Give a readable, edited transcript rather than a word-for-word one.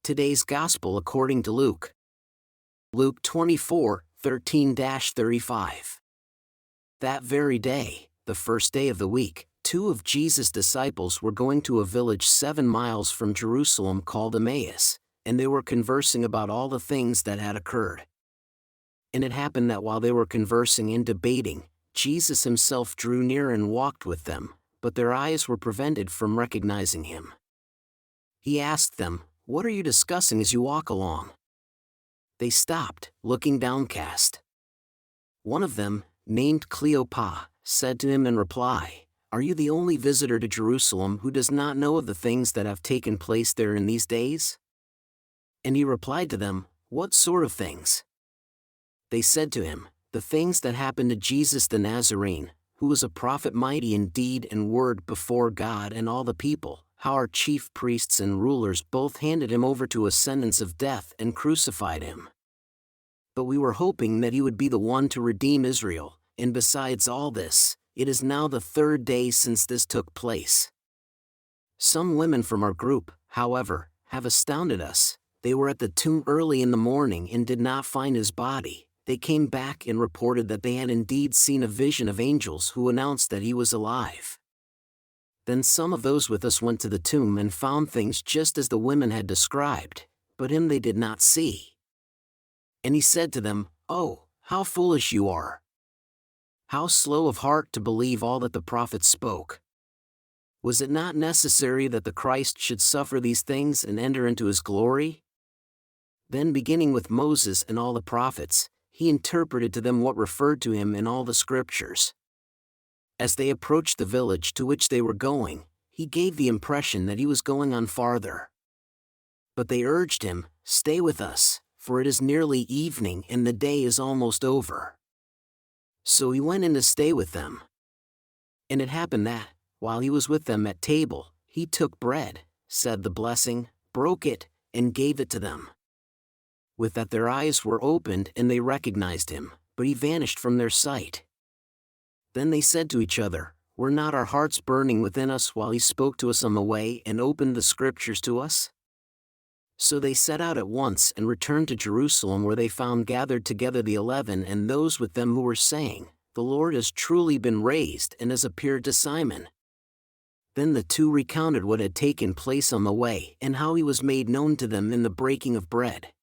Today's Gospel according to Luke. Luke 24:13-35. That very day, the first day of the week, 2 of Jesus' disciples were going to a village 7 miles from Jerusalem called Emmaus, and they were conversing about all the things that had occurred. And it happened that while they were conversing and debating, Jesus himself drew near and walked with them, but their eyes were prevented from recognizing him. He asked them, "What are you discussing as you walk along?" They stopped, looking downcast. One of them, named Cleopas, said to him in reply, "Are you the only visitor to Jerusalem who does not know of the things that have taken place there in these days?" And he replied to them, "What sort of things?" They said to him, "The things that happened to Jesus the Nazarene, who was a prophet mighty in deed and word before God and all the people, how our chief priests and rulers both handed him over to a sentence of death and crucified him. But we were hoping that he would be the one to redeem Israel, and besides all this, it is now the 3rd day since this took place." Some women from our group, however, have astounded us. They were at the tomb early in the morning and did not find his body. They came back and reported that they had indeed seen a vision of angels who announced that he was alive. Then some of those with us went to the tomb and found things just as the women had described, but him they did not see. And he said to them, "Oh, how foolish you are! How slow of heart to believe all that the prophets spoke! Was it not necessary that the Christ should suffer these things and enter into his glory?" Then beginning with Moses and all the prophets, he interpreted to them what referred to him in all the scriptures. As they approached the village to which they were going, he gave the impression that he was going on farther. But they urged him, "Stay with us, for it is nearly evening and the day is almost over." So he went in to stay with them. And it happened that, while he was with them at table, he took bread, said the blessing, broke it, and gave it to them. With that their eyes were opened and they recognized him, but he vanished from their sight. Then they said to each other, "Were not our hearts burning within us while he spoke to us on the way and opened the scriptures to us?" So they set out at once and returned to Jerusalem, where they found gathered together the 11 and those with them who were saying, "The Lord has truly been raised and has appeared to Simon." Then the 2 recounted what had taken place on the way and how he was made known to them in the breaking of bread.